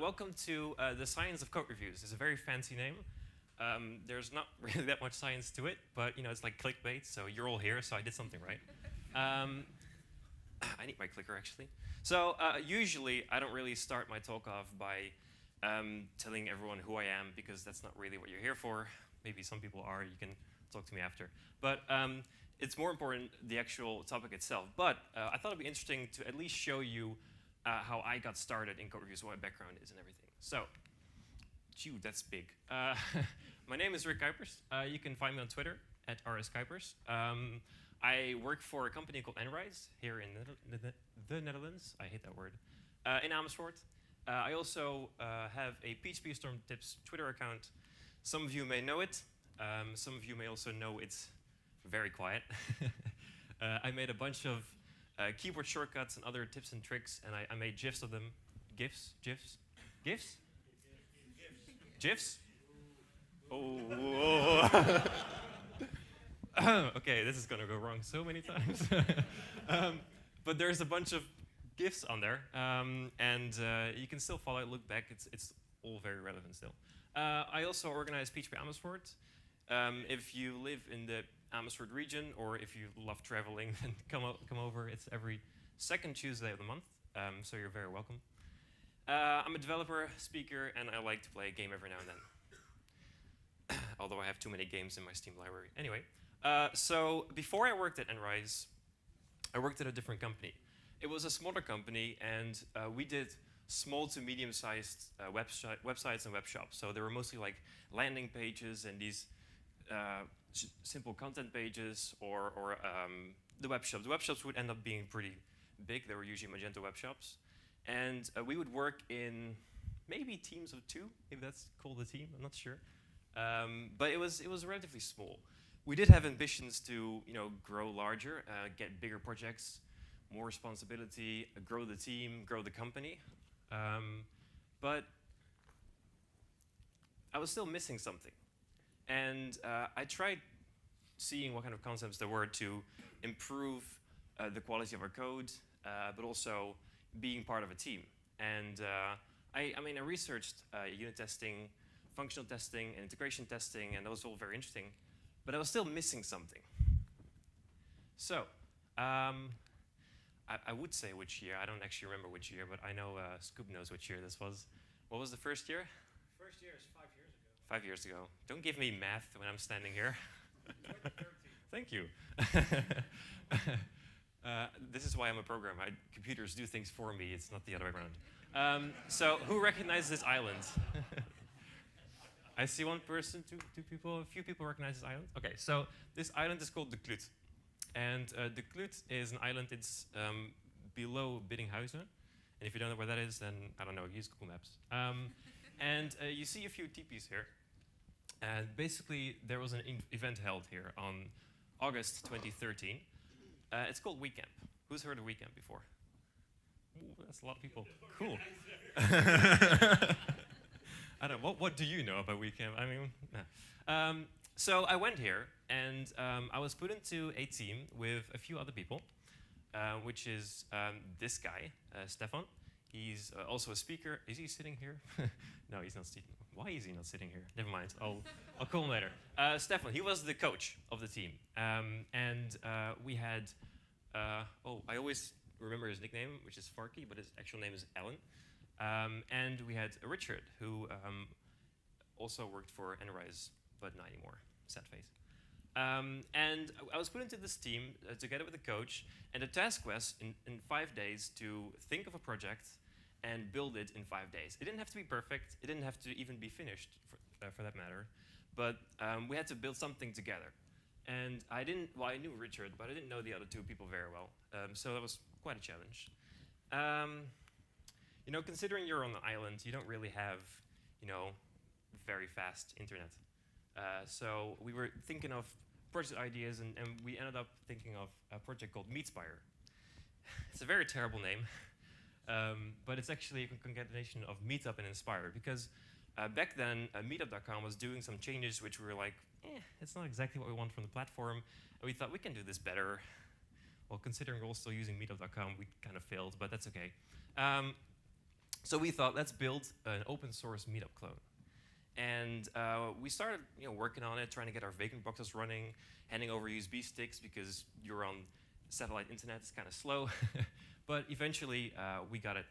Welcome to the Science of Code Reviews. It's a very fancy name. There's not really that much science to it, but it's like clickbait, so you're all here, so I did something right. I need my clicker, actually. So usually, I don't really start my talk off by telling everyone who I am, because that's not really what you're here for. Maybe some people are. You can talk to me after. But it's more important, the actual topic itself. But I thought it'd be interesting to at least show you how I got started in code reviews, what my background is and everything. So, gee, that's big. My name is Rick Kuipers. You can find me on Twitter at @rskuipers. I work for a company called Enrise here in the Netherlands. I hate that word. In Amersfoort. I also have a PHP Storm Tips Twitter account. Some of you may know it. Some of you may also know it's very quiet. I made a bunch of keyboard shortcuts and other tips and tricks, and I made GIFs of them. GIFs? GIFs? GIFs? GIFs? Oh. Okay, this is going to go wrong so many times. But there's a bunch of GIFs on there, and you can still follow it, look back. It's all very relevant still. I also organize PHPAmersfoort. If you live in the Amersfoort region, or if you love traveling, then come over. It's every second Tuesday of the month, so you're very welcome. I'm a developer, speaker, and I like to play a game every now and then. Although I have too many games in my Steam library. Anyway, so before I worked at Enrise, I worked at a different company. It was a smaller company, and we did small to medium-sized websites and web shops. So they were mostly like landing pages and these simple content pages, or the web shops. The web shops would end up being pretty big. They were usually Magento web shops. And we would work in maybe teams of 2, if that's called a team, I'm not sure. But it was relatively small. We did have ambitions to grow larger, get bigger projects, more responsibility, grow the team, grow the company. But I was still missing something. And I tried seeing what kind of concepts there were to improve the quality of our code, but also being part of a team. And I researched unit testing, functional testing, and integration testing, and that was all very interesting. But I was still missing something. So I would say which year. I don't actually remember which year, but I know Scoop knows which year this was. What was the first year? First year is 5 years ago. 5 years ago. Don't give me math when I'm standing here. 2013. Thank you. This is why I'm a programmer. Computers do things for me. It's not the other way around. So who recognizes this island? I see one person, two people, a few people recognize this island. Okay, so this island is called the Klut. And the Klut is an island. It's below Biddinghuizen. And if you don't know where that is, then I don't know, use Google Maps. And you see a few teepees here. And basically, there was an event held here on August 2013. It's called Weekend. Who's heard of Weekend before? Ooh, that's a lot of people. Cool. I don't know. What do you know about Weekend? I mean, nah. So I went here, and I was put into a team with a few other people, which is this guy, Stefan. He's also a speaker. Is he sitting here? No, he's not sitting. Why is he not sitting here? Never mind. I'll call him later. Stefan, he was the coach of the team. And we had, I always remember his nickname, which is Farky, but his actual name is Alan. And we had Richard, who also worked for Enrise, but not anymore. Sad face. And I was put into this team together with the coach, and the task was in 5 days to think of a project and build it in 5 days. It didn't have to be perfect. It didn't have to even be finished, for that matter. But we had to build something together. And I knew Richard, but I didn't know the other 2 people very well. So that was quite a challenge. Considering you're on the island, you don't really have, very fast internet. So we were thinking of project ideas, and we ended up thinking of a project called Meetspire. It's a very terrible name, but it's actually a concatenation of Meetup and Inspire, because back then, meetup.com was doing some changes which we were like, it's not exactly what we want from the platform, and we thought we can do this better. Well, considering we're all still using meetup.com, we kind of failed, but that's okay. So we thought, let's build an open source meetup clone. And we started working on it, trying to get our Vagrant boxes running, handing over USB sticks because you're on satellite internet, it's kind of slow. But eventually, we got it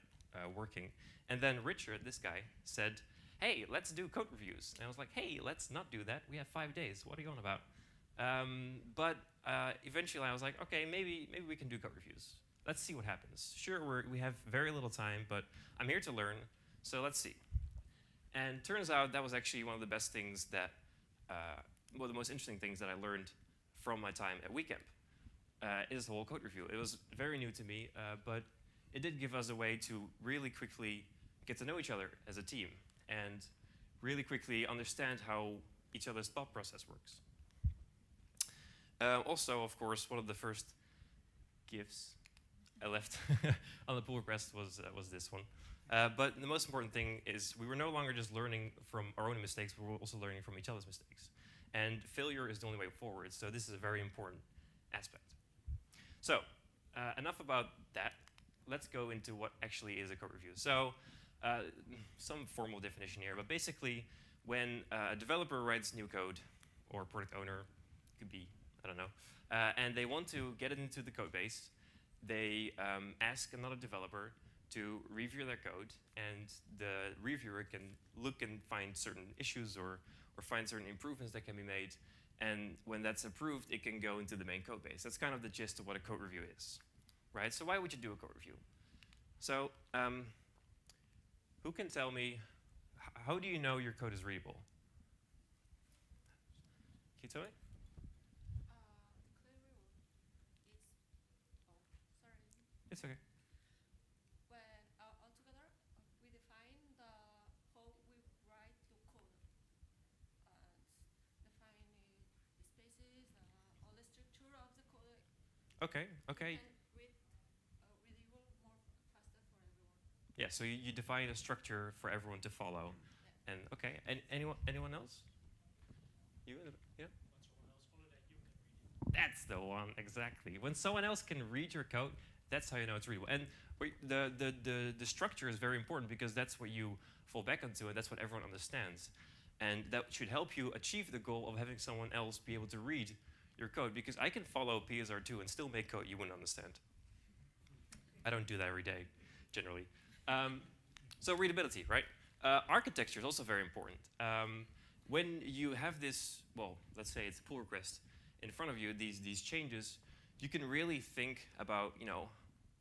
working. And then Richard, this guy, said, hey, let's do code reviews. And I was like, hey, let's not do that. We have 5 days. What are you on about? But eventually, I was like, okay, maybe we can do code reviews. Let's see what happens. Sure, we have very little time, but I'm here to learn, so let's see. And turns out that was actually one of the best things that, well, the most interesting things that I learned from my time at WeCamp is the whole code review. It was very new to me, but it did give us a way to really quickly get to know each other as a team and really quickly understand how each other's thought process works. Also, of course, one of the first gifts I left on the pull request was this one. But the most important thing is we were no longer just learning from our own mistakes, we were also learning from each other's mistakes. And failure is the only way forward, so this is a very important aspect. So, enough about that. Let's go into what actually is a code review. So, some formal definition here, but basically, when a developer writes new code, or product owner, could be, I don't know, and they want to get it into the code base, they ask another developer to review their code, and the reviewer can look and find certain issues or find certain improvements that can be made. And when that's approved, it can go into the main code base. That's kind of the gist of what a code review is, right? So why would you do a code review? So who can tell me, how do you know your code is readable? Can you tell me? It's okay. When altogether we define how we write the code and define the spaces, all the structure of the code. Okay. And readable more faster for everyone. Yeah. So you define a structure for everyone to follow, Yeah. and okay. And anyone else? You? Yeah. That's the one, exactly. When someone else can read your code, that's how you know it's readable. And the structure is very important because that's what you fall back onto and that's what everyone understands. And that should help you achieve the goal of having someone else be able to read your code, because I can follow PSR2 and still make code you wouldn't understand. I don't do that every day, generally. So readability, right? Architecture is also very important. When you have this, well, let's say it's a pull request in front of you, these changes, you can really think about,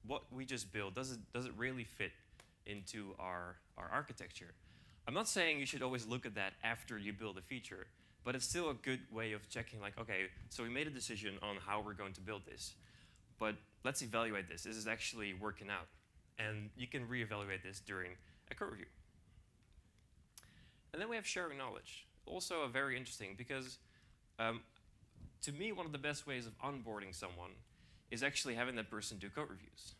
what we just built. Does it really fit into our architecture? I'm not saying you should always look at that after you build a feature, but it's still a good way of checking, like, okay, so we made a decision on how we're going to build this, but let's evaluate this. This is actually working out. And you can reevaluate this during a code review. And then we have sharing knowledge. Also very interesting because to me, one of the best ways of onboarding someone is actually having that person do code reviews.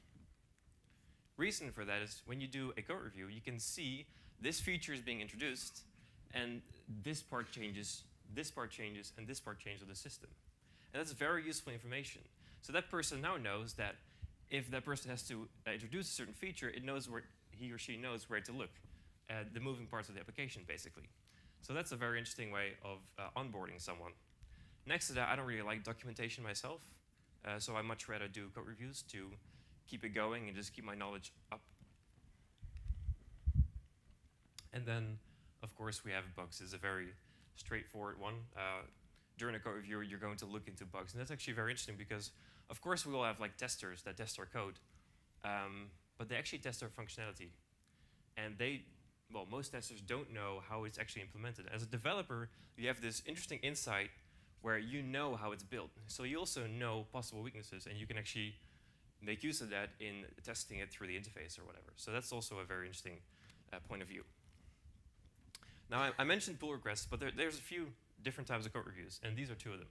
Reason for that is when you do a code review, you can see this feature is being introduced, and this part changes, this part changes, and this part changes of the system. And that's very useful information. So that person now knows that if that person has to introduce a certain feature, it knows where he or she knows where to look at the moving parts of the application, basically. So that's a very interesting way of onboarding someone. Next to that, I don't really like documentation myself, so I much rather do code reviews to keep it going and just keep my knowledge up. And then, of course, we have bugs. It's a very straightforward one. During a code review, you're going to look into bugs, and that's actually very interesting because, of course, we all have like testers that test our code, but they actually test our functionality, and well, most testers don't know how it's actually implemented. As a developer, you have this interesting insight where you know how it's built. So you also know possible weaknesses, and you can actually make use of that in testing it through the interface or whatever. So that's also a very interesting point of view. Now, I mentioned pull requests, but there's a few different types of code reviews, and these are two of them.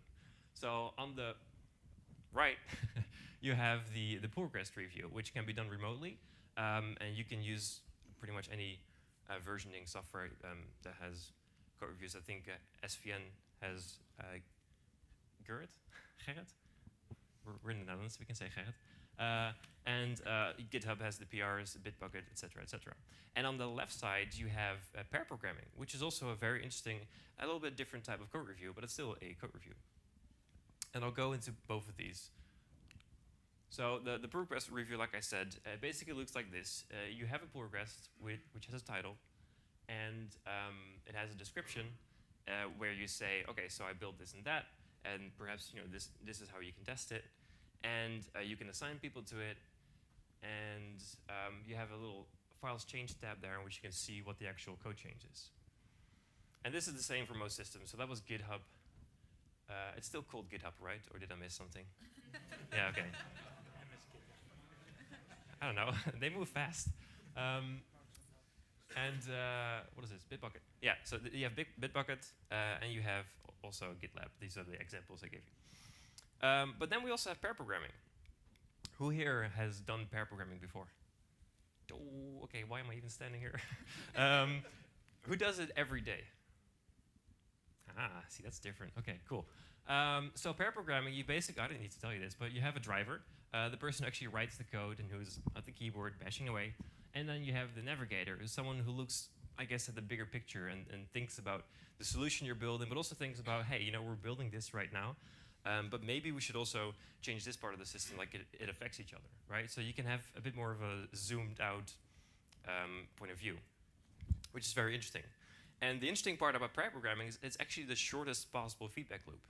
So on the right, you have the pull request review, which can be done remotely, and you can use pretty much any versioning software that has code reviews. I think SVN has Gerrit? We're in the Netherlands, we can say Gerrit. And GitHub has the PRs, Bitbucket, etc., etc. And on the left side, you have pair programming, which is also a very interesting, a little bit different type of code review, but it's still a code review. And I'll go into both of these. So the pull request review, like I said, basically looks like this. You have a pull request which has a title, and it has a description where you say, okay, so I built this and that, and perhaps this is how you can test it, and you can assign people to it, and you have a little files change tab there in which you can see what the actual code change is. And this is the same for most systems. So that was GitHub. It's still called GitHub, right? Or did I miss something? Yeah, okay. I don't know. They move fast. And what is this? Bitbucket. Yeah, so you have Bitbucket, and you have also GitLab. These are the examples I gave you. But then we also have pair programming. Who here has done pair programming before? Oh, okay, why am I even standing here? Who does it every day? Ah, see, that's different. Okay, cool. So pair programming, you basically, I didn't need to tell you this, but you have a driver, the person who actually writes the code and who's at the keyboard bashing away. And then you have the navigator, who's someone who looks, I guess, at the bigger picture and thinks about the solution you're building, but also thinks about, hey, we're building this right now, but maybe we should also change this part of the system, like it affects each other, right? So you can have a bit more of a zoomed out point of view, which is very interesting. And the interesting part about pair programming is it's actually the shortest possible feedback loop.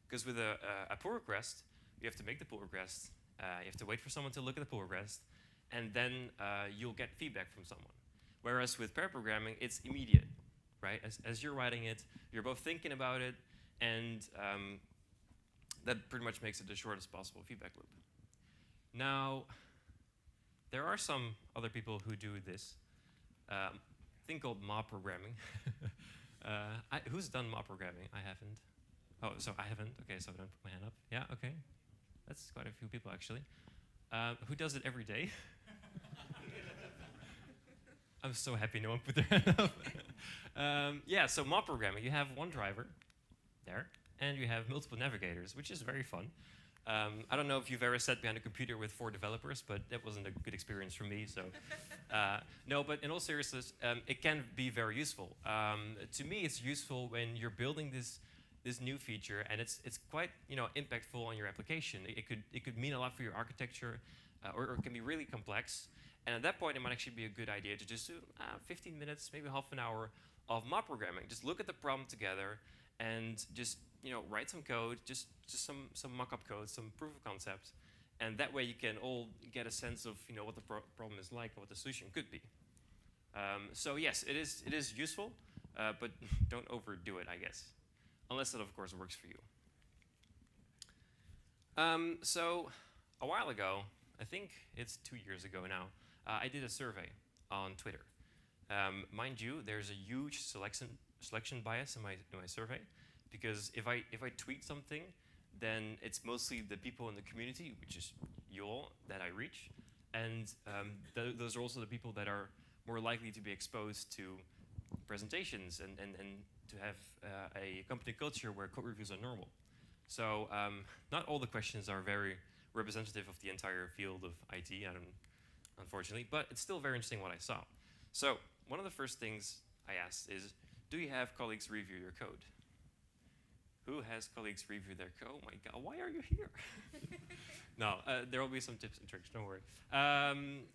Because with a pull request, you have to make the pull request, you have to wait for someone to look at the pull request, and then you'll get feedback from someone. Whereas with pair programming, it's immediate, right? As you're writing it, you're both thinking about it, and that pretty much makes it the shortest possible feedback loop. Now, there are some other people who do this thing called mob programming. Who's done mob programming? I haven't. Oh, so I haven't. Okay, so I don't put my hand up. Yeah, okay. That's quite a few people, actually. Who does it every day? I'm so happy no one put their hand up. Yeah, so mob programming, you have one driver there, and you have multiple navigators, which is very fun. I don't know if you've ever sat behind a computer with 4 developers, but that wasn't a good experience for me. So, no, but in all seriousness, it can be very useful. To me, it's useful when you're building this new feature, and it's quite impactful on your application. It could mean a lot for your architecture, or it can be really complex. And at that point, it might actually be a good idea to just do 15 minutes, maybe half an hour of mob programming. Just look at the problem together, and just write some code, just some mock-up code, some proof of concept, and that way you can all get a sense of what the problem is like and what the solution could be. So yes, it is useful, but don't overdo it, I guess. Unless it, of course, works for you. So a while ago, I think it's 2 years ago now, I did a survey on Twitter. Mind you, there's a huge selection bias in my survey, because if I tweet something, then it's mostly the people in the community, which is you all, that I reach, and those are also the people that are more likely to be exposed to presentations and to have a company culture where code reviews are normal. So not all the questions are very representative of the entire field of IT, unfortunately, but it's still very interesting what I saw. So one of the first things I asked is, do you have colleagues review your code? Who has colleagues review their code? Oh my God, why are you here? No, there will be some tips and tricks, don't worry.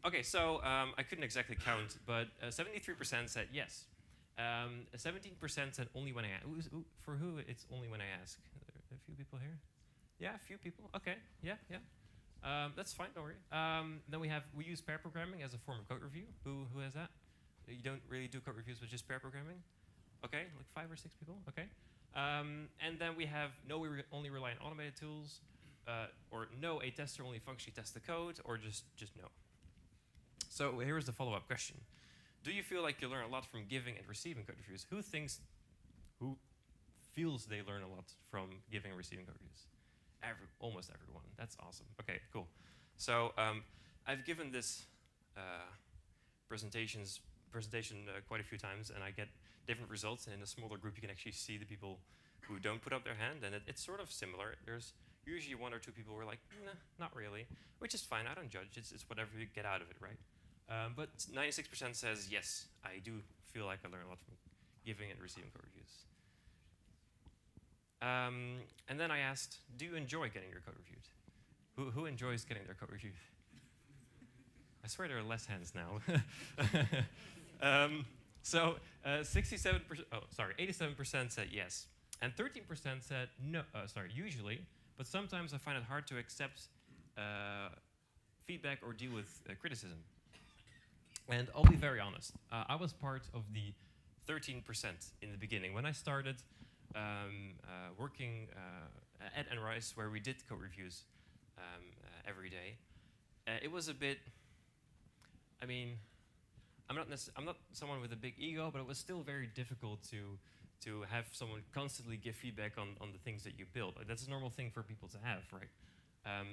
Okay, so I couldn't exactly count, but 73% said yes. 17% said only when I ask. For who it's only when I ask? A few people here? Yeah, a few people. Okay, yeah. That's fine, don't worry. Then we use pair programming as a form of code review. Who has that? You don't really do code reviews with just pair programming? Okay, like 5 or 6 people, okay. And then we have no, we only rely on automated tools, or no, a tester only functionally tests the code, or just no. So here's the follow-up question. Do you feel like you learn a lot from giving and receiving code reviews? Who feels they learn a lot from giving and receiving code reviews? Almost everyone. That's awesome. Okay, cool. So I've given this presentation quite a few times, and I get different results. And in a smaller group, you can actually see the people who don't put up their hand, and it's sort of similar. There's Usually 1 or 2 people were like, nah, not really, which is fine. I don't judge. It's whatever you get out of it, right? But 96% says, yes, I do feel like I learn a lot from giving and receiving code reviews. And then I asked, do you enjoy getting your code reviewed? Who enjoys getting their code reviewed? I swear there are less hands now. 87% said yes. And 13% said no, usually, but sometimes I find it hard to accept feedback or deal with criticism. And I'll be very honest, I was part of the 13% in the beginning. When I started working at Enrise, where we did code reviews every day, it was a bit, I mean, I'm not someone with a big ego, but it was still very difficult to have someone constantly give feedback on the things that you build. Like, that's a normal thing for people to have, right?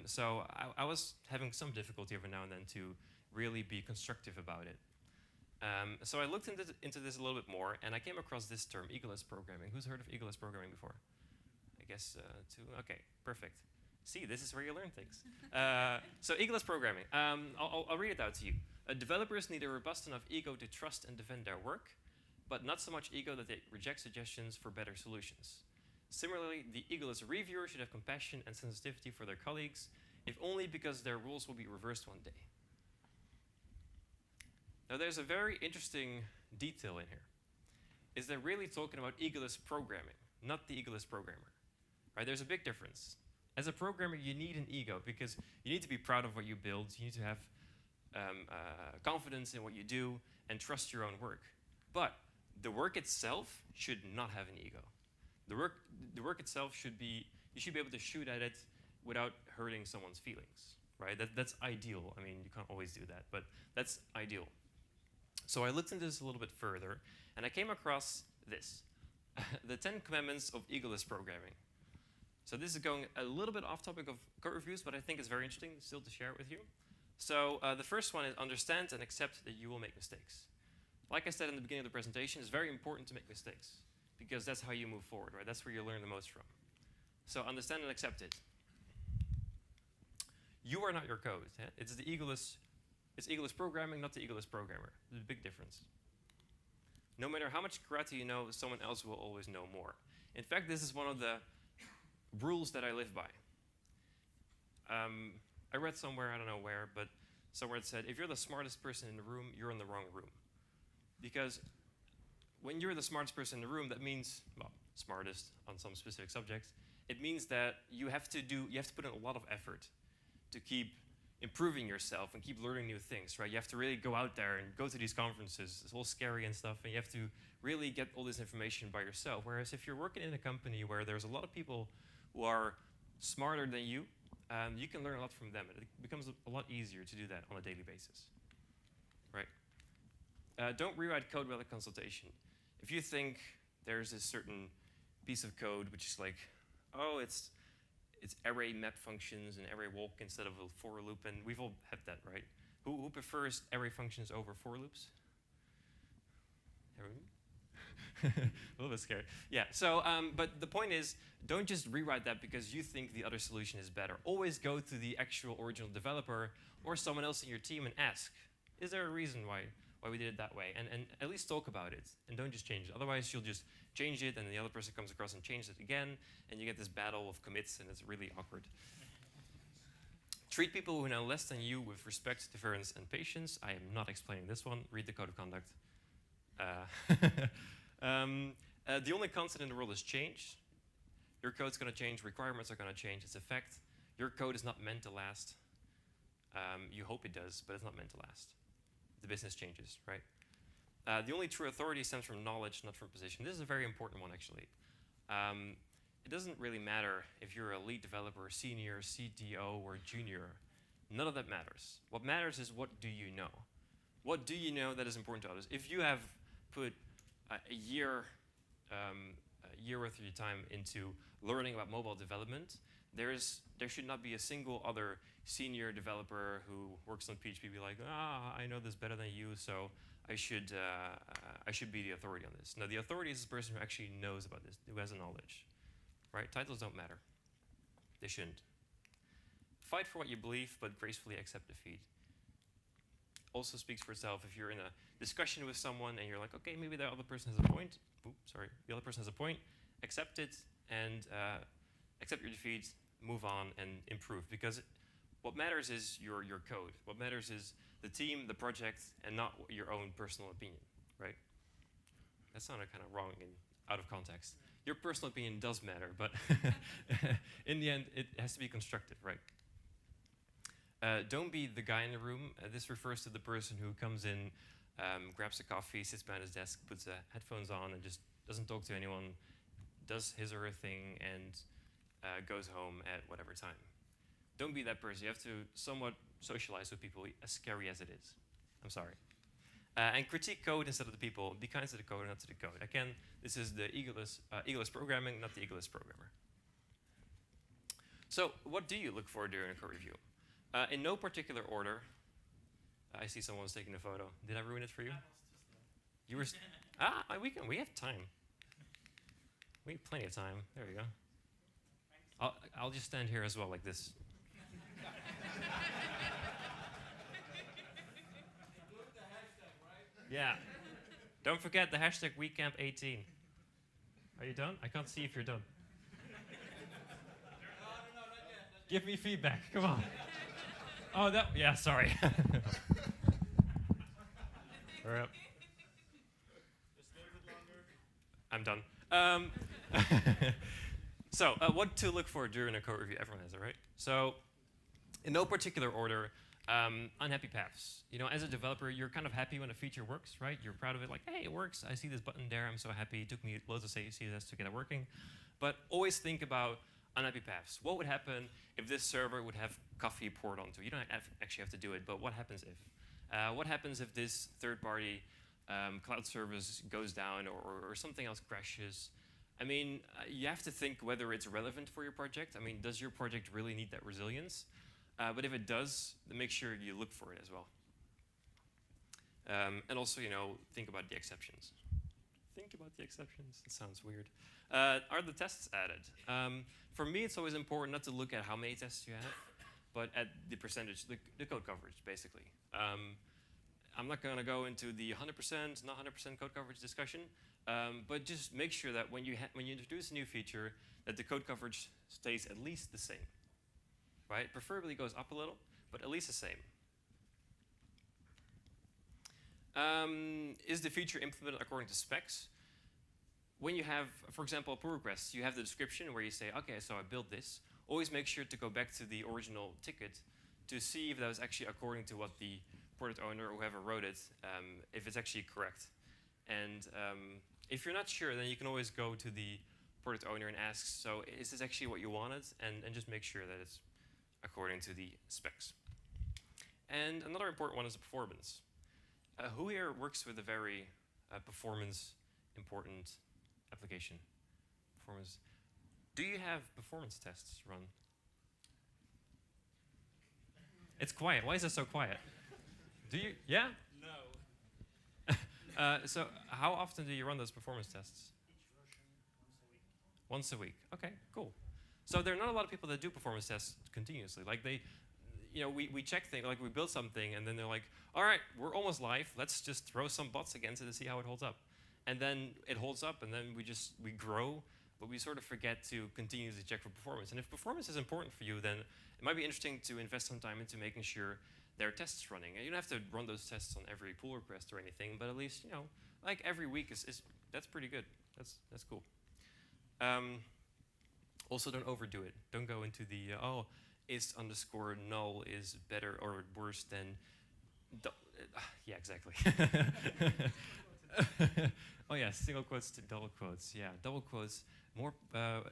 So I was having some difficulty every now and then to really be constructive about it. So I looked into this a little bit more, and I came across this term, EGOLESS programming. Who's heard of EGOLESS programming before? I guess 2. Okay, perfect. See, this is where you learn things. So EGOLESS programming. I'll read it out to you. Developers need a robust enough ego to trust and defend their work, but not so much ego that they reject suggestions for better solutions. Similarly, the EGOLESS reviewer should have compassion and sensitivity for their colleagues, if only because their rules will be reversed one day. Now, there's a very interesting detail in here. Is they're really talking about EGOLESS programming, not the EGOLESS programmer. Right? There's a big difference. As a programmer, you need an ego because you need to be proud of what you build. You need to have confidence in what you do and trust your own work. But the work itself should not have an ego. The work itself should be, you should be able to shoot at it without hurting someone's feelings, right? That's ideal. I mean, you can't always do that, but that's ideal. So I looked into this a little bit further, and I came across this, the 10 commandments of EGOLESS programming. So this is going a little bit off topic of code reviews, but I think it's very interesting still to share it with you. So the first one is understand and accept that you will make mistakes. Like I said in the beginning of the presentation, it's very important to make mistakes because that's how you move forward, right? That's where you learn the most from. So understand and accept it. You are not your code. Yeah? It's the EGOLESS. It's EGOLESS programming, not the EGOLESS programmer. There's a big difference. No matter how much karate you know, someone else will always know more. In fact, this is one of the rules that I live by. I read somewhere, I don't know where, but somewhere it said, if you're the smartest person in the room, you're in the wrong room. Because when you're the smartest person in the room, that means, well, smartest on some specific subjects, it means that you have to put in a lot of effort to keep improving yourself and keep learning new things, right? You have to really go out there and go to these conferences. It's all scary and stuff, and you have to really get all this information by yourself. Whereas if you're working in a company where there's a lot of people who are smarter than you, you can learn a lot from them. It becomes a lot easier to do that on a daily basis, right? Don't rewrite code without a consultation. If you think there's a certain piece of code which is like, oh, it's array map functions and array walk instead of a for loop, and we've all had that, right? Who prefers array functions over for loops? Everyone? A little bit scared. Yeah, so, but the point is, don't just rewrite that because you think the other solution is better. Always go to the actual original developer or someone else in your team and ask, is there a reason why we did it that way? And at least talk about it, and don't just change it. Otherwise, you'll just change it, and the other person comes across and changes it again, and you get this battle of commits, and it's really awkward. Treat people who know less than you with respect, deference, and patience. I am not explaining this one. Read the code of conduct. The only constant in the world is change. Your code's going to change. Requirements are going to change. It's a fact. Your code is not meant to last. You hope it does, but it's not meant to last. The business changes, right? The only true authority stems from knowledge, not from position. This is a very important one, actually. It doesn't really matter if you're a lead developer, senior, CTO, or junior. None of that matters. What matters is what do you know? What do you know that is important to others? If you have put a year worth of your time into learning about mobile development, there should not be a single other senior developer who works on PHP be like, I know this better than you, so I should be the authority on this. No, the authority is the person who actually knows about this, who has the knowledge, right? Titles don't matter. They shouldn't. Fight for what you believe, but gracefully accept defeat. Also speaks for itself. If you're in a discussion with someone and you're like, okay, maybe the other person has a point. The other person has a point. Accept it and accept your defeat. Move on and improve. Because what matters is your code. What matters is the team, the project, and not your own personal opinion, right? That sounded kind of wrong and out of context. Your personal opinion does matter, but in the end, it has to be constructive, right? Don't be the guy in the room. This refers to the person who comes in, grabs a coffee, sits behind his desk, puts headphones on, and just doesn't talk to anyone, does his or her thing, and goes home at whatever time. Don't be that person. You have to somewhat socialize with people, as scary as it is. I'm sorry. And critique code instead of the people. Be kind to the code, not to the code. Again, this is the EGOLESS programming, not the EGOLESS programmer. So what do you look for during a code review? In no particular order. I see someone's taking a photo. Did I ruin it for you? You were. We have time. We have plenty of time. There we go. I'll just stand here as well, like this. Yeah. Don't forget the hashtag WeCamp18. Are you done? I can't see if you're done. Give me feedback. Come on. Oh, yeah, sorry. Hurry up. I'm done. So, what to look for during a code review? Everyone has it, right? So, in no particular order, unhappy paths. You know, as a developer, you're kind of happy when a feature works, right? You're proud of it, like, hey, it works. I see this button there. I'm so happy. It took me loads of CSS to get it working. But always think about unhappy paths. What would happen if this server would have coffee poured onto it? You don't actually have to do it, but what happens if? What happens if this third-party cloud service goes down or something else crashes? I mean, you have to think whether it's relevant for your project. I mean, does your project really need that resilience? But if it does, then make sure you look for it as well. And also, you know, think about the exceptions. Think about the exceptions. It sounds weird. Are the tests added? For me, it's always important not to look at how many tests you have, but at the percentage, the code coverage, basically. I'm not going to go into the 100%, not 100% code coverage discussion, but just make sure that when you introduce a new feature, that the code coverage stays at least the same. Right? Preferably goes up a little, but at least the same. Is the feature implemented according to specs? When you have, for example, a pull request, you have the description where you say, okay, so I built this. Always make sure to go back to the original ticket to see if that was actually according to what the product owner or whoever wrote it, if it's actually correct. And if you're not sure, then you can always go to the product owner and ask, so is this actually what you wanted? And just make sure that it's according to the specs. And another important one is performance. Who here works with a very performance important application? Performance. Do you have performance tests run? It's quiet. Why is it so quiet? Do you? Yeah? No. So how often do you run those performance tests? Each version Once a week. Okay, cool. So there are not a lot of people that do performance tests continuously. Like we check things, like we build something, and then they're like, all right, we're almost live. Let's just throw some bots against it to see how it holds up. And then it holds up, and then we grow, but we sort of forget to continuously check for performance. And if performance is important for you, then it might be interesting to invest some time into making sure there are tests running. And you don't have to run those tests on every pull request or anything, but at least, you know, like every week is that's pretty good. That's cool. Also, don't overdo it. Don't go into the, is_null is better or worse than, yeah, exactly. Oh yeah, single quotes to double quotes. Yeah, double quotes, more,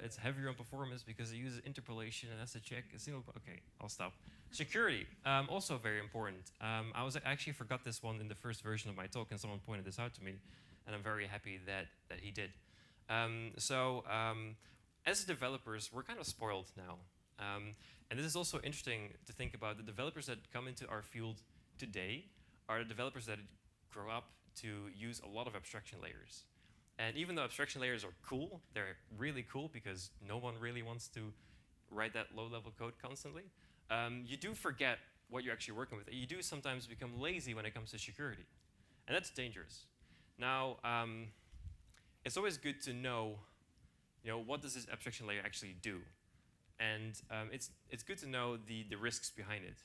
it's heavier on performance because it uses interpolation and that's a check. A single, okay, I'll stop. Security, also very important. I actually forgot this one in the first version of my talk and someone pointed this out to me and I'm very happy that he did. As developers, we're kind of spoiled now. And this is also interesting to think about. The developers that come into our field today are the developers that grow up to use a lot of abstraction layers. And even though abstraction layers are cool, they're really cool because no one really wants to write that low-level code constantly, you do forget what you're actually working with. You do sometimes become lazy when it comes to security, and that's dangerous. Now, it's always good to know, what does this abstraction layer actually do, and it's good to know the risks behind it.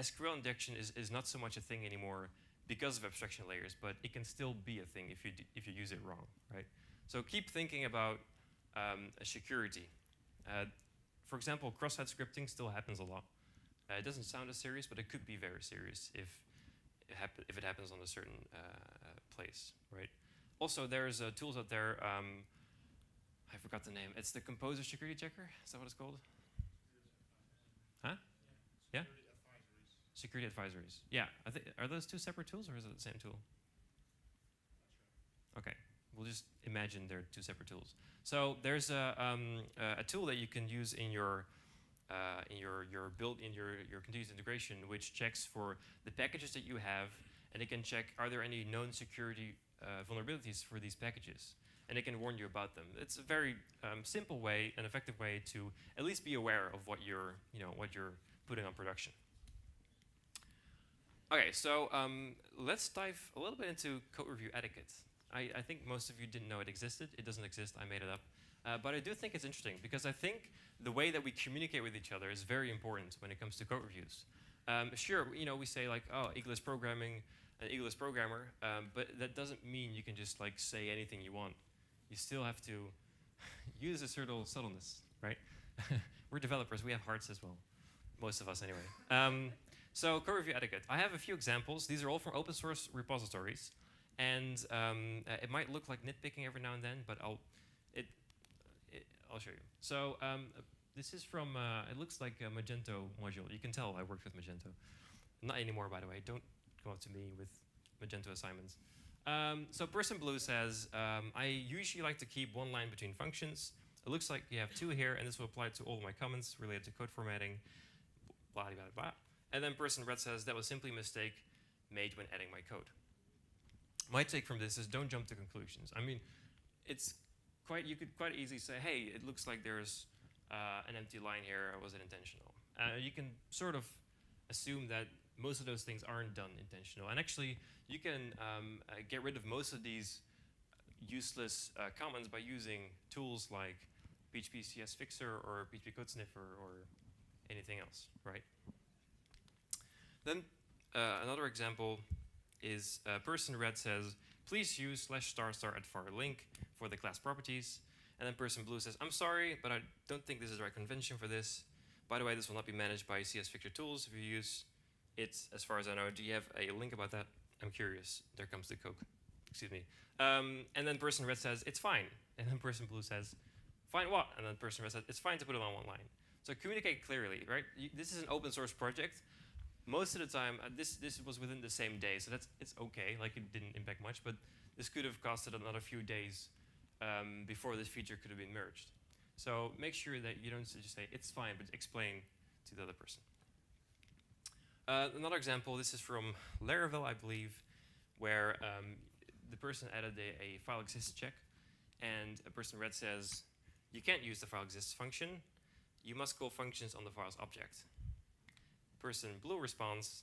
SQL injection is not so much a thing anymore because of abstraction layers, but it can still be a thing if you use it wrong, right? So keep thinking about security. For example, cross-site scripting still happens a lot. It doesn't sound as serious, but it could be very serious if it happens on a certain place, right? Also, there's tools out there. I forgot the name. It's the Composer Security Checker. Is that what it's called? Huh? Yeah. Security advisories. Yeah. Are those two separate tools, or is it the same tool? Okay. We'll just imagine they're two separate tools. So there's a tool that you can use in your continuous integration, which checks for the packages that you have, and it can check, are there any known security vulnerabilities for these packages, and it can warn you about them. It's a very simple way, an effective way to at least be aware of what you're putting on production. Okay, so let's dive a little bit into code review etiquette. I think most of you didn't know it existed. It doesn't exist. I made it up. But I do think it's interesting because I think the way that we communicate with each other is very important when it comes to code reviews. Sure, we say like, oh, EGOLESS programming, an EGOLESS programmer, but that doesn't mean you can just like say anything you want. You still have to use a certain subtleness, right? We're developers. We have hearts as well. Most of us, anyway. So code review etiquette. I have a few examples. These are all from open source repositories. And it might look like nitpicking every now and then, but I'll show you. So this is from, it looks like a Magento module. You can tell I worked with Magento. Not anymore, by the way. Don't come up to me with Magento assignments. So Person Blue says, I usually like to keep one line between functions. It looks like you have two here, and this will apply to all of my comments related to code formatting, blah, blah, blah. And then Person Red says, that was simply a mistake made when adding my code. My take from this is don't jump to conclusions. I mean, you could quite easily say, hey, it looks like there's an empty line here, or was it intentional? You can sort of assume that most of those things aren't done intentional. And actually, you can get rid of most of these useless comments by using tools like PHP CS Fixer or PHP Code Sniffer or anything else, right? Then another example is Person Red says, please use /** at far link for the class properties. And then Person Blue says, I'm sorry, but I don't think this is the right convention for this. By the way, this will not be managed by CS Fixer tools if you use it, as far as I know. Do you have a link about that? I'm curious. There comes the Coke. Excuse me. And then Person Red says, it's fine. And then Person Blue says, fine what? And then Person Red says, it's fine to put it on one line. So communicate clearly, right? This is an open source project. Most of the time, this was within the same day, so it's okay. Like it didn't impact much, but this could have costed another few days before this feature could have been merged. So make sure that you don't just say it's fine, but explain to the other person. Another example. This is from Laravel, I believe, where the person added a file exists check, and a Person Red says you can't use the file exists function. You must call functions on the file's object. Person Blue responds,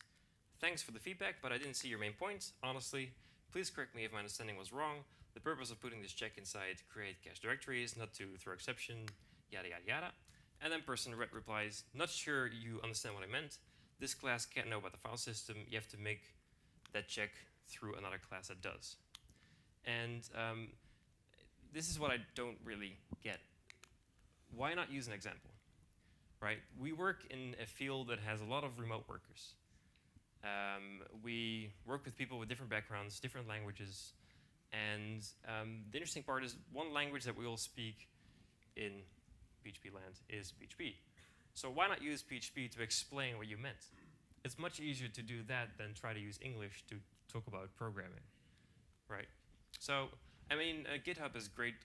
thanks for the feedback, but I didn't see your main point. Honestly, please correct me if my understanding was wrong. The purpose of putting this check inside create cache directories, not to throw exception, yada, yada, yada. And then Person Red replies, not sure you understand what I meant. This class can't know about the file system. You have to make that check through another class that does. And this is what I don't really get. Why not use an example? Right? We work in a field that has a lot of remote workers. We work with people with different backgrounds, different languages, and the interesting part is one language that we all speak in PHP land is PHP. So why not use PHP to explain what you meant? It's much easier to do that than try to use English to talk about programming, right? So, I mean, GitHub is great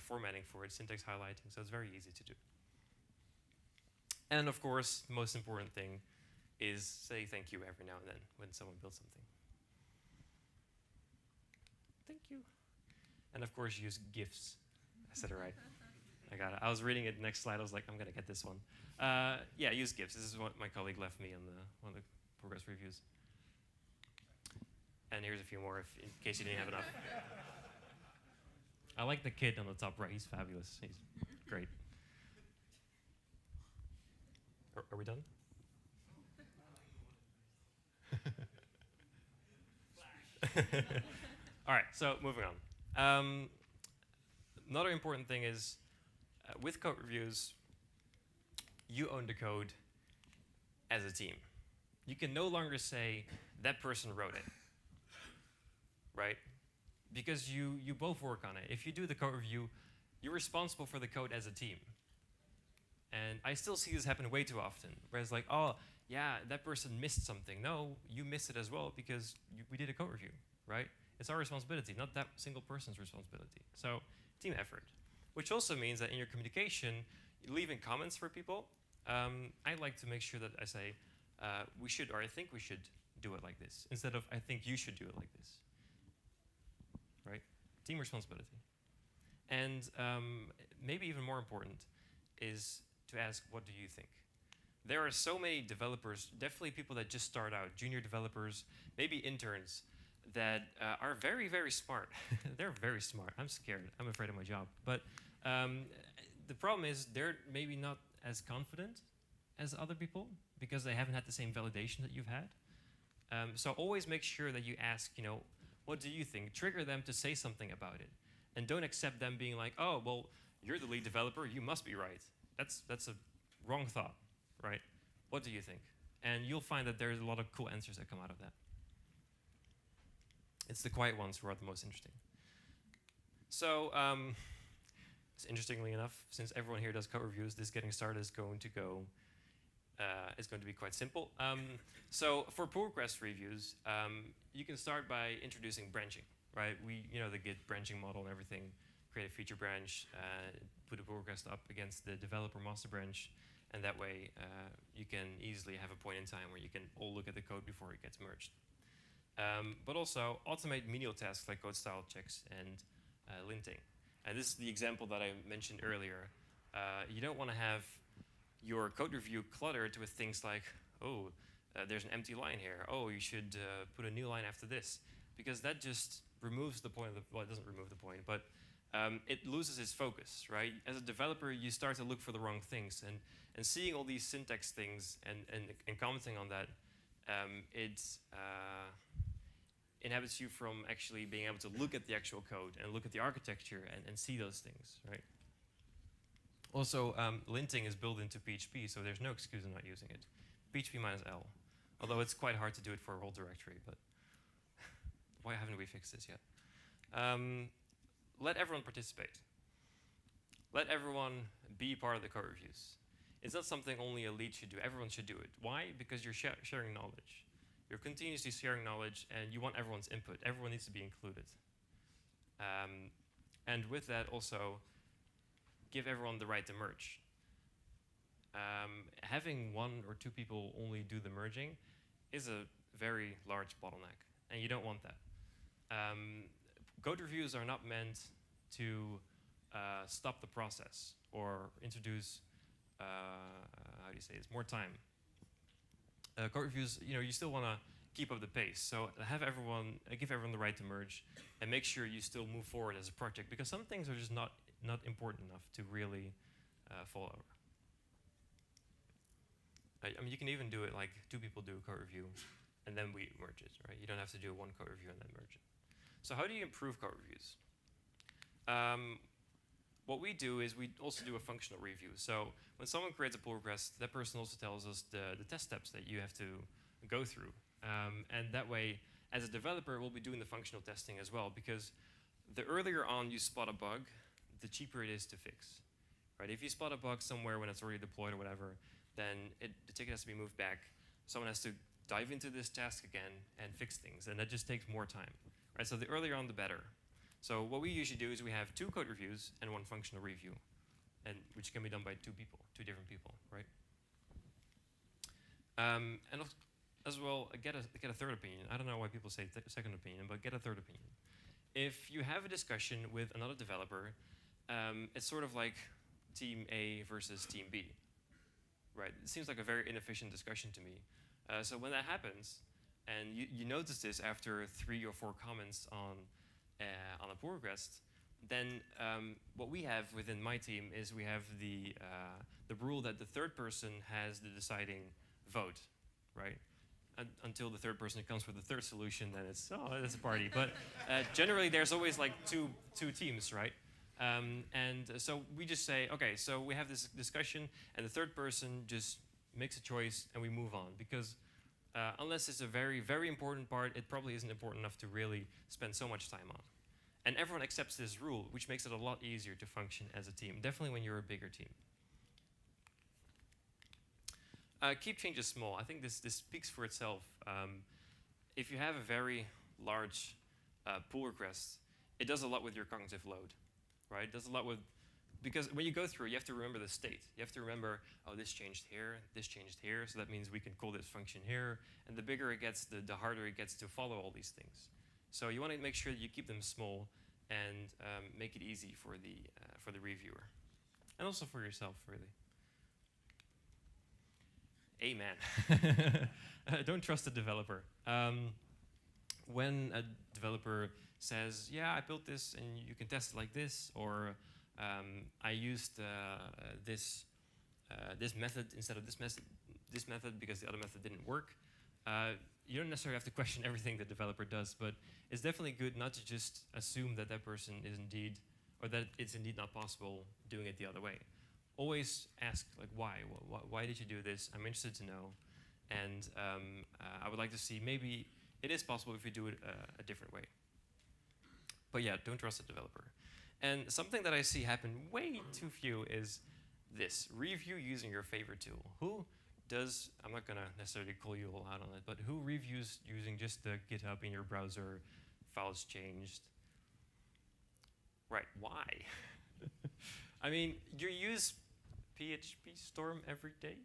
formatting for it, syntax highlighting, so it's very easy to do. And of course, the most important thing is say thank you every now and then when someone builds something. Thank you. And of course, use GIFs. I said it right. I got it. I was reading it next slide. I was like, I'm gonna get this one. Yeah, use GIFs. This is what my colleague left me on one of the progress reviews. And here's a few more in case you didn't have enough. I like the kid on the top right. He's fabulous. He's great. Are we done? All right, so moving on. Another important thing is with code reviews, you own the code as a team. You can no longer say that person wrote it, right? Because you both work on it. If you do the code review, you're responsible for the code as a team. And I still see this happen way too often, where it's like, oh, yeah, that person missed something. No, you missed it as well because we did a code review, right? It's our responsibility, not that single person's responsibility. So, team effort. Which also means that in your communication, leaving comments for people, I like to make sure that I say, we should, or I think we should do it like this, instead of I think you should do it like this, right? Team responsibility. And maybe even more important is to ask, what do you think? There are so many developers, definitely people that just start out, junior developers, maybe interns, that are very, very smart. They're very smart. I'm scared. I'm afraid of my job. But the problem is they're maybe not as confident as other people because they haven't had the same validation that you've had. So always make sure that you ask, you know, what do you think? Trigger them to say something about it. And don't accept them being like, oh, well, you're the lead developer. You must be right. That's a wrong thought, right? What do you think? And you'll find that there's a lot of cool answers that come out of that. It's the quiet ones who are the most interesting. So, interestingly enough, since everyone here does code reviews, this getting started is going to go. It's going to be quite simple. So for pull request reviews, you can start by introducing branching, right? The Git branching model and everything. Create a feature branch, put a pull request up against the developer master branch, and that way you can easily have a point in time where you can all look at the code before it gets merged. But also automate menial tasks like code style checks and linting. And this is the example that I mentioned earlier. You don't want to have your code review cluttered with things like, oh, there's an empty line here. Oh, you should put a new line after this. Because that just removes the point of the, well, it doesn't remove the point, but it loses its focus, right? As a developer, you start to look for the wrong things. And seeing all these syntax things and commenting on that, it inhibits you from actually being able to look at the actual code and look at the architecture and see those things, right? Also, linting is built into PHP, so there's no excuse in not using it. PHP minus L. Although it's quite hard to do it for a role directory, but why haven't we fixed this yet? Let everyone participate. Let everyone be part of the code reviews. It's not something only a lead should do. Everyone should do it. Why? Because you're sharing knowledge. You're continuously sharing knowledge, and you want everyone's input. Everyone needs to be included. And with that, also, give everyone the right to merge. Having one or two people only do the merging is a very large bottleneck, and you don't want that. Code reviews are not meant to stop the process or introduce, how do you say this, more time. Code reviews, you still want to keep up the pace. So have everyone, give everyone the right to merge, and make sure you still move forward as a project, because some things are just not important enough to really fall over. I mean, you can even do it like 2 people do a code review, and then we merge it, right? You don't have to do 1 code review and then merge it. So how do you improve code reviews? What we do is we also do a functional review. So when someone creates a pull request, that person also tells us the test steps that you have to go through. And that way, as a developer, we'll be doing the functional testing as well, because the earlier on you spot a bug, the cheaper it is to fix. Right? If you spot a bug somewhere when it's already deployed or whatever, then the ticket has to be moved back. Someone has to dive into this task again and fix things, and that just takes more time. Right? So the earlier on, the better. So what we usually do is we have 2 code reviews and 1 functional review, and which can be done by 2 people, 2 different people, right? And as well, get a third opinion. I don't know why people say second opinion, but get a third opinion. If you have a discussion with another developer, it's sort of like team A versus team B, right? It seems like a very inefficient discussion to me. So when that happens, and you notice this after 3 or 4 comments on a pull request, then what we have within my team is we have the rule that the third person has the deciding vote, right? Until the third person comes with the third solution, then it's a party. But generally, there's always like two teams, right? And so we just say, okay, so we have this discussion, and the third person just makes a choice, and we move on. Because unless it's a very, very important part, it probably isn't important enough to really spend so much time on. And everyone accepts this rule, which makes it a lot easier to function as a team, definitely when you're a bigger team. Keep changes small. I think this speaks for itself. If you have a very large pull request, it does a lot with your cognitive load, right? It does a lot with, because when you go through, you have to remember the state. You have to remember, oh, this changed here, so that means we can call this function here. And the bigger it gets, the harder it gets to follow all these things. So you want to make sure that you keep them small and make it easy for the reviewer, and also for yourself, really. Amen. Don't trust the developer. When a developer says, yeah, I built this and you can test it like this, or I used this method instead of this method because the other method didn't work, you don't necessarily have to question everything the developer does, but it's definitely good not to just assume that that person is indeed, or that it's indeed not possible doing it the other way. Always ask, like, why? Why did you do this? I'm interested to know. And I would like to see, maybe it is possible if we do it a different way. But yeah, don't trust the developer. And something that I see happen way too few is this: review using your favorite tool. Who does, I'm not gonna necessarily call you all out on it, but who reviews using just the GitHub in your browser, files changed? Right, why? I mean, you use PHP Storm every day.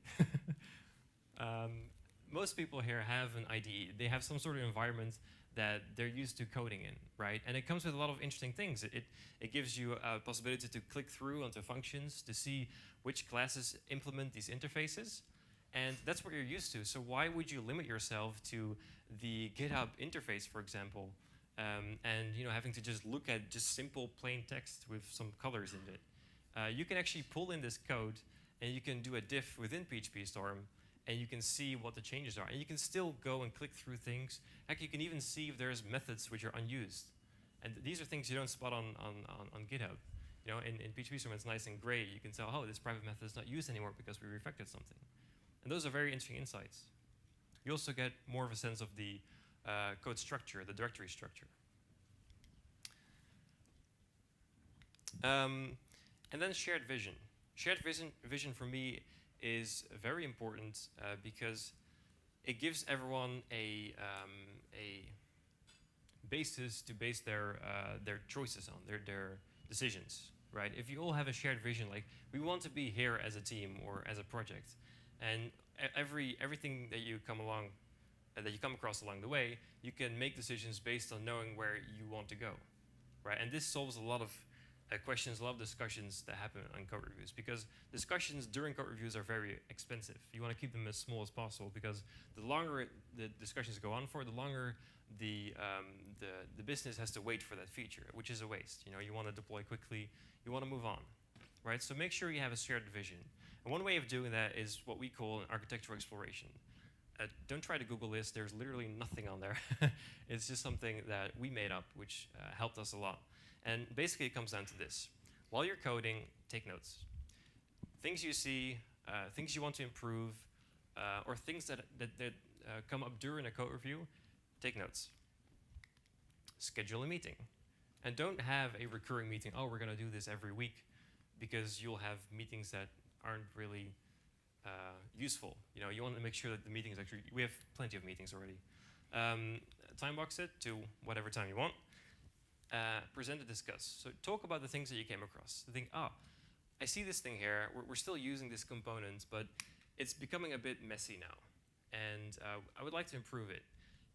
Most people here have an IDE. They have some sort of environment that they're used to coding in, right? And it comes with a lot of interesting things. It gives you a possibility to click through onto functions to see which classes implement these interfaces. And that's what you're used to. So why would you limit yourself to the GitHub interface, for example, and having to just look at just simple plain text with some colors in it? You can actually pull in this code, and you can do a diff within PHP Storm, and you can see what the changes are. And you can still go and click through things. Heck, you can even see if there's methods which are unused. And these are things you don't spot on GitHub. In PHP Storm, it's nice and gray. You can tell, oh, this private method is not used anymore because we refactored something. And those are very interesting insights. You also get more of a sense of the code structure, the directory structure. And then shared vision. Shared vision for me is very important because it gives everyone a basis to base their choices on, their decisions, right? If you all have a shared vision, like we want to be here as a team or as a project, and everything that you come across along the way, you can make decisions based on knowing where you want to go, right? And this solves a lot of questions, a lot of discussions that happen on code reviews, because discussions during code reviews are very expensive. You want to keep them as small as possible, because the longer the discussions go on for, the longer the business has to wait for that feature, which is a waste. You want to deploy quickly, you want to move on, right? So make sure you have a shared vision. And one way of doing that is what we call an architectural exploration. Don't try to Google this, there's literally nothing on there. It's just something that we made up, which helped us a lot. And basically it comes down to this. While you're coding, take notes. Things you see, things you want to improve, or things that come up during a code review, take notes. Schedule a meeting. And don't have a recurring meeting, oh, we're gonna do this every week, because you'll have meetings that aren't really useful. You want to make sure that the meetings actually, we have plenty of meetings already. Time box it to whatever time you want. Present and discuss. So talk about the things that you came across. Think, I see this thing here, we're still using this component, but it's becoming a bit messy now. And I would like to improve it.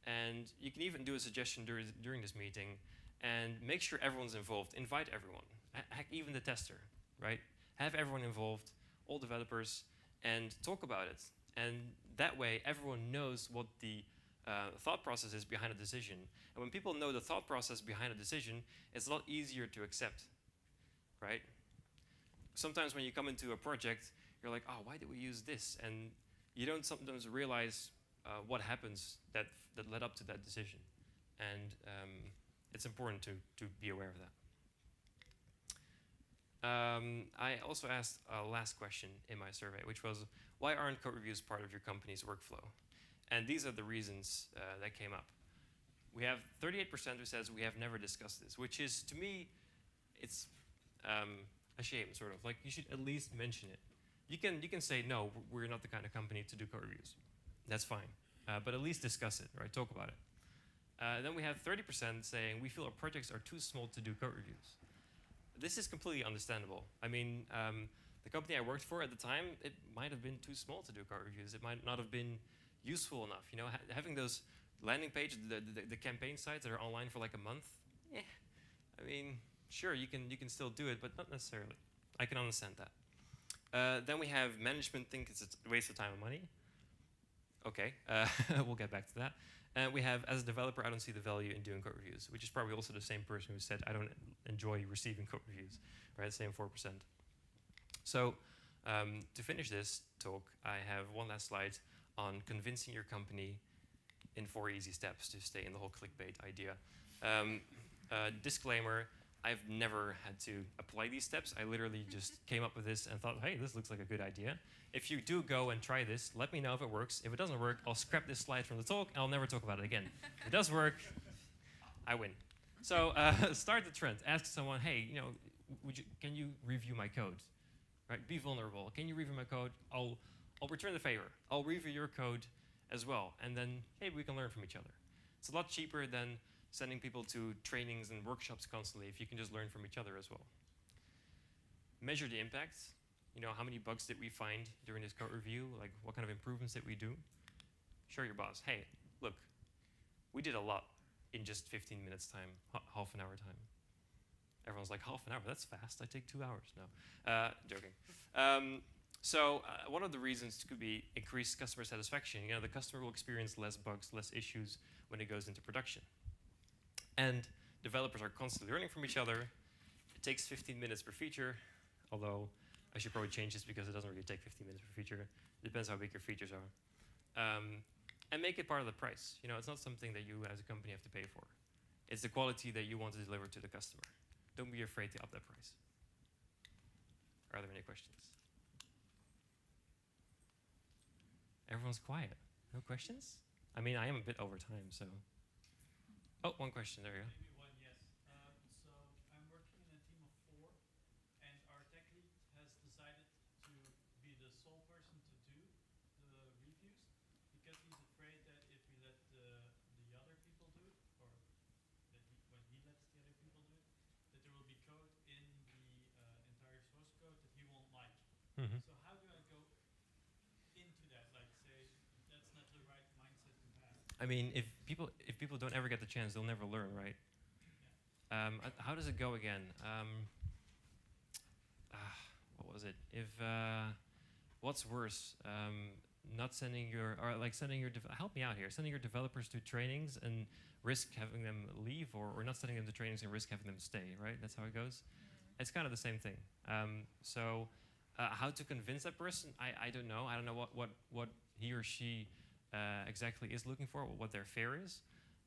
And you can even do a suggestion during this meeting and make sure everyone's involved. Invite everyone, heck, even the tester, right? have everyone involved, all developers, and talk about it. And that way, everyone knows what the thought process is behind a decision. And when people know the thought process behind a decision, it's a lot easier to accept, right? Sometimes when you come into a project, you're like, oh, why did we use this? And you don't sometimes realize what happens that led up to that decision. And it's important to be aware of that. I also asked a last question in my survey, which was, why aren't code reviews part of your company's workflow? And these are the reasons that came up. We have 38% who says we have never discussed this, which is, to me, it's a shame, sort of. Like, you should at least mention it. You can say, no, we're not the kind of company to do code reviews. That's fine. But at least discuss it, right? Talk about it. Then we have 30% saying we feel our projects are too small to do code reviews. This is completely understandable. I mean, the company I worked for at the time, it might have been too small to do code reviews. It might not have been useful enough. You know, having those landing pages, the campaign sites that are online for like a month, I mean, sure, you can still do it, but not necessarily. I can understand that. Then we have management think it's a waste of time and money. Okay, we'll get back to that. And we have, as a developer, I don't see the value in doing code reviews, which is probably also the same person who said, I don't enjoy receiving code reviews, right? Same 4%. So to finish this talk, I have one last slide on convincing your company in 4 easy steps to stay in the whole clickbait idea. Disclaimer, I've never had to apply these steps. I literally just came up with this and thought, hey, this looks like a good idea. If you do go and try this, let me know if it works. If it doesn't work, I'll scrap this slide from the talk and I'll never talk about it again. If it does work, I win. So start the trend. Ask someone, hey, you know, can you review my code? Right? Be vulnerable. Can you review my code? I'll return the favor. I'll review your code as well. And then, hey, we can learn from each other. It's a lot cheaper than sending people to trainings and workshops constantly if you can just learn from each other as well. Measure the impact. You know, how many bugs did we find during this code review? Like, what kind of improvements did we do? Show your boss, hey, look, we did a lot in just 15 minutes time, half an hour time. Everyone's like, half an hour, that's fast. I take 2 hours. No, joking. So one of the reasons could be increased customer satisfaction. You know, the customer will experience less bugs, less issues when it goes into production. And developers are constantly learning from each other. It takes 15 minutes per feature, although I should probably change this because it doesn't really take 15 minutes per feature. It depends how big your features are. And make it part of the price. You know, it's not something that you as a company have to pay for. It's the quality that you want to deliver to the customer. Don't be afraid to up that price. Are there any questions? Everyone's quiet. No questions? I mean, I am a bit over time, so. Oh, one question, there you go. Maybe one, yes. So I'm working in a team of 4, and our tech lead has decided to be the sole person to do the reviews because he's afraid that if we let the other people do it, or that when he lets the other people do it, that there will be code in the entire source code that he won't like. Mm-hmm. So how do I go into that? Like, say that's not the right mindset to have. I mean, if people don't ever get the chance, they'll never learn, right? Yeah. How does it go again? What was it? If what's worse, not sending your help me out here. Sending your developers to trainings and risk having them leave, or not sending them to trainings and risk having them stay, right? That's how it goes. It's kind of the same thing. So how to convince that person? I don't know. I don't know what he or she exactly is looking for, what their fear is.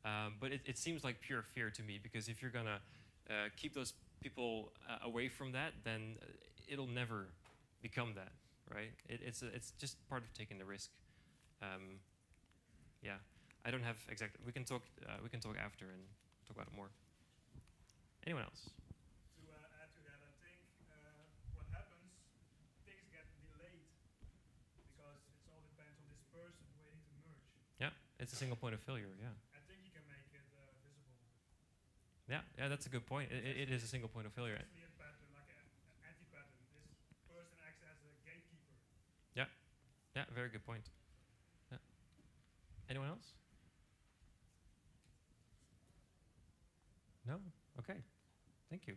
But it seems like pure fear to me, because if you're gonna keep those people away from that, then it'll never become that, right? It's just part of taking the risk. Yeah, I don't have exact. We can talk after and talk about it more. Anyone else? To add to that, I think what happens, things get delayed because it all depends on this person waiting to merge. Yeah, it's a single point of failure. Yeah. I think you can make it visible. Yeah, that's a good point. It is a single point of failure. It's actually a pattern, like an anti-pattern. This person acts as a gatekeeper. Yeah, very good point. Yeah. Anyone else? No? Okay. Thank you.